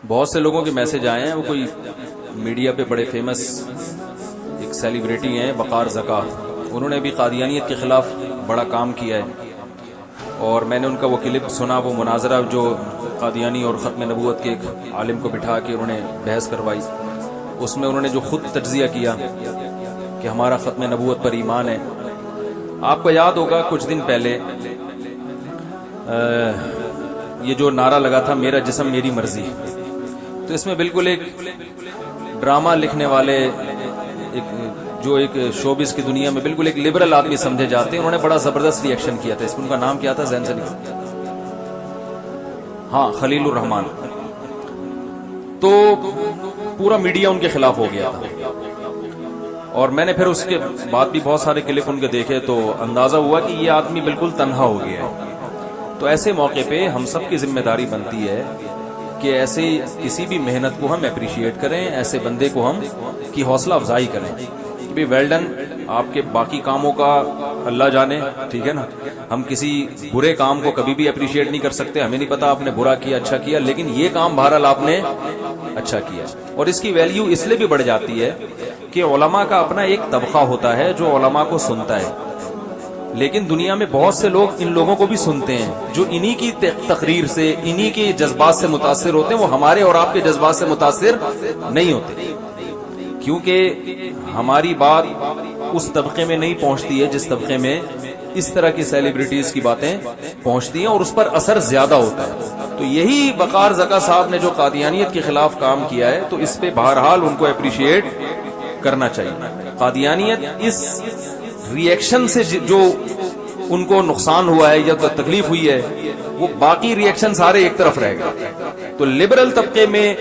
بہت سے لوگوں کے میسج آئے ہیں، وہ کوئی میڈیا پہ بڑے فیمس ایک سیلیبریٹی ہیں وقار زکات، انہوں نے بھی قادیانیت کے خلاف بڑا کام کیا ہے، اور میں نے ان کا وہ کلپ سنا، وہ مناظرہ جو قادیانی اور ختم نبوت کے ایک عالم کو بٹھا کے انہوں نے بحث کروائی، اس میں انہوں نے جو خود تجزیہ کیا کہ ہمارا ختم نبوت پر ایمان ہے۔ آپ کو یاد ہوگا کچھ دن پہلے یہ جو نعرہ لگا تھا میرا جسم میری مرضی، تو اس میں بالکل ایک ڈرامہ لکھنے والے ایک شوبز کی دنیا میں بالکل ایک لبرل آدمی سمجھے جاتے ہیں، انہوں نے بڑا زبردست ری ایکشن کیا تھا۔ اس میں ان کا نام کیا تھا؟ ذہن سے نکل، ہاں، خلیل الرحمان۔ تو پورا میڈیا ان کے خلاف ہو گیا تھا، اور میں نے پھر اس کے بعد بھی بہت سارے کلپ ان کے دیکھے تو اندازہ ہوا کہ یہ آدمی بالکل تنہا ہو گیا ہے۔ تو ایسے موقع پہ ہم سب کی ذمہ داری بنتی ہے کہ ایسے کسی بھی محنت کو ہم اپریشیٹ کریں، ایسے بندے کو ہم کی حوصلہ افزائی کریں کہ بھی ویل ڈن، آپ کے باقی کاموں کا اللہ جانے، ٹھیک ہے نا، ہم کسی برے کام کو کبھی بھی اپریشیٹ نہیں کر سکتے، ہمیں نہیں پتا آپ نے برا کیا اچھا کیا، لیکن یہ کام بہرحال آپ نے اچھا کیا، اور اس کی ویلیو اس لیے بھی بڑھ جاتی ہے کہ علماء کا اپنا ایک طبقہ ہوتا ہے جو علماء کو سنتا ہے، لیکن دنیا میں بہت سے لوگ ان لوگوں کو بھی سنتے ہیں جو انہی کی تقریر سے، انہی کے جذبات سے متاثر ہوتے ہیں، وہ ہمارے اور آپ کے جذبات سے متاثر نہیں ہوتے، کیونکہ ہماری بات اس طبقے میں نہیں پہنچتی ہے جس طبقے میں اس طرح کی سیلیبریٹیز کی باتیں پہنچتی ہیں، اور اس پر اثر زیادہ ہوتا ہے۔ تو یہی وقار زکا صاحب نے جو قادیانیت کے خلاف کام کیا ہے، تو اس پہ بہرحال ان کو اپریشیٹ کرنا چاہیے۔ قادیانیت اس ری ایکشن سے جو ان کو نقصان ہوا ہے یا تکلیف ہوئی ہے، وہ باقی ری ایکشن سارے ایک طرف رہے گا۔ تو لبرل طبقے میں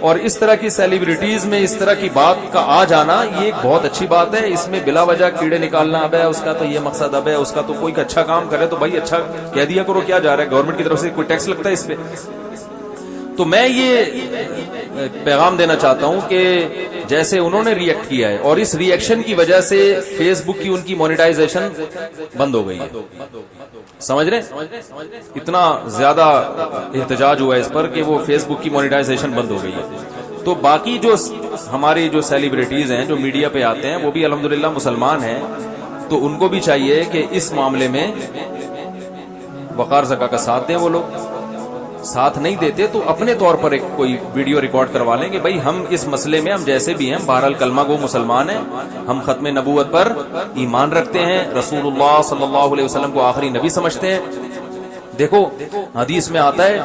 اور اس طرح کی سیلیبریٹیز میں اس طرح کی بات کا آ جانا یہ ایک بہت اچھی بات ہے، اس میں بلا وجہ کیڑے نکالنا، اب ہے اس کا تو یہ مقصد، اب ہے اس کا تو کوئی اچھا کام کرے تو بھائی اچھا کہہ دیا کرو، کیا جا رہا ہے، گورنمنٹ کی طرف سے کوئی ٹیکس لگتا ہے اس پہ؟ تو میں یہ پیغام دینا چاہتا ہوں کہ جیسے انہوں نے ری ایکٹ کیا ہے، اور اس ری ایکشن کی وجہ سے فیس بک کی ان کی مونیٹائزیشن بند ہو گئی ہے، سمجھ رہے، اتنا زیادہ احتجاج ہوا ہے اس پر کہ وہ فیس بک کی مونیٹائزیشن بند ہو گئی ہے۔ تو باقی جو ہماری جو سیلیبریٹیز ہیں جو میڈیا پہ آتے ہیں وہ بھی الحمدللہ مسلمان ہیں، تو ان کو بھی چاہیے کہ اس معاملے میں وقار زکا کا ساتھ دیں۔ وہ لوگ ساتھ نہیں دیتے تو اپنے طور پر ایک کوئی ویڈیو ریکارڈ کروا لیں کہ بھائی ہم اس مسئلے میں ہم جیسے بھی ہیں بہرحال کلمہ گو مسلمان ہیں، ہم ختم نبوت پر ایمان رکھتے ہیں، رسول اللہ صلی اللہ علیہ وسلم کو آخری نبی سمجھتے ہیں۔ دیکھو حدیث میں آتا ہے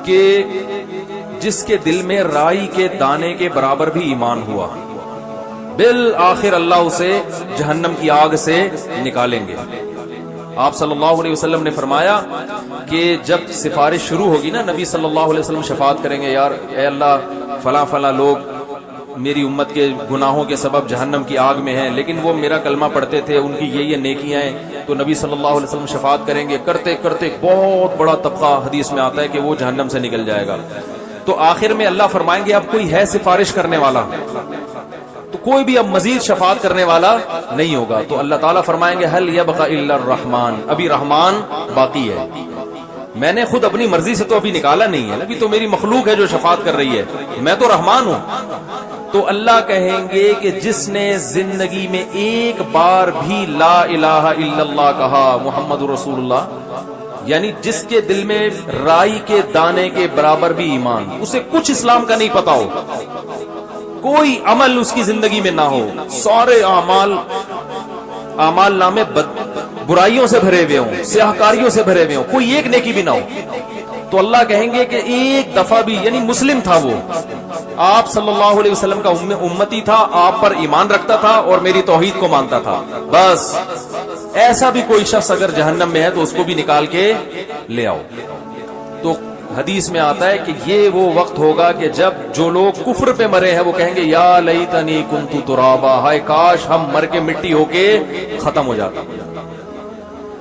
کہ جس کے دل میں رائی کے دانے کے برابر بھی ایمان ہوا، بالآخر اللہ اسے جہنم کی آگ سے نکالیں گے۔ آپ صلی اللہ علیہ وسلم نے فرمایا کہ جب سفارش شروع ہوگی نا، نبی صلی اللہ علیہ وسلم شفاعت کریں گے، یار اے اللہ فلاں فلاں لوگ میری امت کے گناہوں کے سبب جہنم کی آگ میں ہیں، لیکن وہ میرا کلمہ پڑھتے تھے، ان کی یہ نیکیاں ہیں، تو نبی صلی اللہ علیہ وسلم شفاعت کریں گے، کرتے کرتے بہت بڑا طبقہ حدیث میں آتا ہے کہ وہ جہنم سے نکل جائے گا۔ تو آخر میں اللہ فرمائیں گے اب کوئی ہے سفارش کرنے والا؟ تو کوئی بھی اب مزید شفاعت کرنے والا نہیں ہوگا۔ تو اللہ تعالیٰ فرمائیں گے هل يبقى الا الرحمن، ابھی رحمان باقی ہے، میں نے خود اپنی مرضی سے تو ابھی نکالا نہیں ہے، ابھی تو میری مخلوق ہے جو شفاعت کر رہی ہے، میں تو رحمان ہوں۔ تو اللہ کہیں گے کہ جس نے زندگی میں ایک بار بھی لا الہ الا اللہ کہا، محمد رسول اللہ، یعنی جس کے دل میں رائی کے دانے کے برابر بھی ایمان، اسے کچھ اسلام کا نہیں پتا ہو، کوئی عمل اس کی زندگی میں نہ ہو، سارے اعمال نامے برائیوں سے بھرے ہوئے ہوں، سیاہکاریوں سے بھرے ہوئے ہوں، کوئی ایک نیکی بھی نہ ہو، تو اللہ کہیں گے کہ ایک دفعہ بھی، یعنی مسلم تھا وہ، آپ صلی اللہ علیہ وسلم کا امتی تھا، آپ پر ایمان رکھتا تھا اور میری توحید کو مانتا تھا، بس ایسا بھی کوئی شخص اگر جہنم میں ہے تو اس کو بھی نکال کے لے آؤ۔ تو حدیث میں آتا ہے کہ یہ وہ وقت ہوگا کہ جب جو لوگ کفر پہ مرے ہیں وہ کہیں گے یا لیتنی کنت ترابا، ہائے کاش ہم مر کے مٹی ہو کے ختم ہو جاتا۔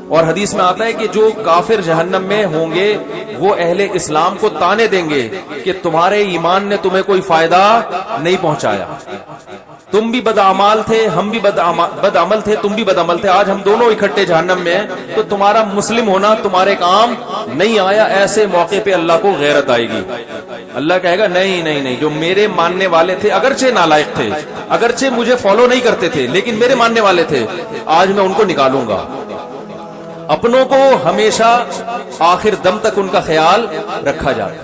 اور حدیث میں آتا ہے کہ جو کافر جہنم میں ہوں گے وہ اہل اسلام کو تانے دیں گے کہ تمہارے ایمان نے تمہیں کوئی فائدہ نہیں پہنچایا۔ تم بھی بدعمال تھے، ہم بھی بدعمل تھے، تم بھی بدعمل تھے، آج ہم دونوں اکٹھے جہنم میں ہیں، تو تمہارا مسلم ہونا تمہارے کام نہیں آیا۔ ایسے موقع پہ اللہ کو غیرت آئے گی، اللہ کہے گا نہیں نہیں نہیں، جو میرے ماننے والے تھے، اگرچہ نالائق تھے، اگرچہ مجھے فالو نہیں کرتے تھے، لیکن میرے ماننے والے تھے، آج میں ان کو نکالوں گا۔ اپنوں کو ہمیشہ آخر دم تک ان کا خیال رکھا جائے۔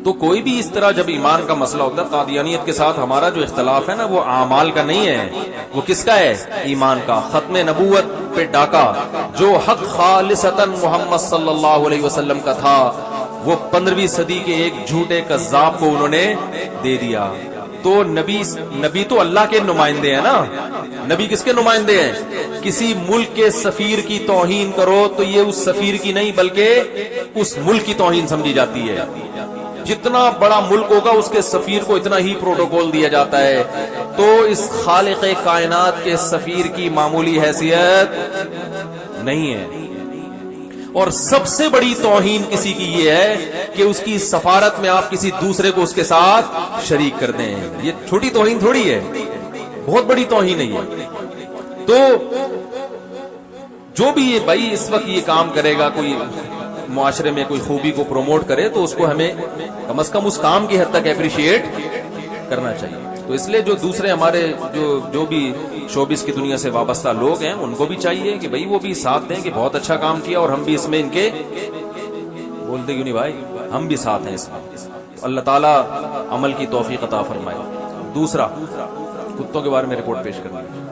تو کوئی بھی اس طرح جب ایمان کا مسئلہ ہوتا ہے، قادیانیت کے ساتھ ہمارا جو اختلاف ہے نا، وہ اعمال کا نہیں ہے، وہ کس کا ہے؟ ایمان کا۔ ختم نبوت پہ ڈاکہ جو حق خالصتاً محمد صلی اللہ علیہ وسلم کا تھا، وہ 15ویں صدی کے ایک جھوٹے کذاب کو انہوں نے دے دیا۔ تو نبی تو اللہ کے نمائندے ہیں نا، نبی کس کے نمائندے ہیں؟ کسی ملک کے سفیر کی توہین کرو تو یہ اس سفیر کی نہیں بلکہ اس ملک کی توہین سمجھی جاتی ہے۔ جتنا بڑا ملک ہوگا اس کے سفیر کو اتنا ہی پروٹوکول دیا جاتا ہے۔ تو اس خالق کائنات کے سفیر کی معمولی حیثیت نہیں ہے۔ اور سب سے بڑی توہین کسی کی یہ ہے کہ اس کی سفارت میں آپ کسی دوسرے کو اس کے ساتھ شریک کر دیں۔ یہ چھوٹی توہین تھوڑی ہے، بہت بڑی توہین ہے یہ۔ تو جو بھی یہ بھائی اس وقت یہ کام کرے گا، کوئی معاشرے میں کوئی خوبی کو پروموٹ کرے، تو اس کو ہمیں کم از کم اس کام کی حد تک اپریشیٹ کرنا چاہیے۔ تو اس لیے جو دوسرے ہمارے جو بھی شوبز کی دنیا سے وابستہ لوگ ہیں، ان کو بھی چاہیے کہ بھائی وہ بھی ساتھ دیں کہ بہت اچھا کام کیا، اور ہم بھی اس میں ان کے بولتے کیوں نہیں بھائی، ہم بھی ساتھ ہیں اس میں۔ اللہ تعالیٰ عمل کی توفیق عطا فرمائے۔ دوسرا، کتوں کے بارے میں رپورٹ پیش کرنا ہے۔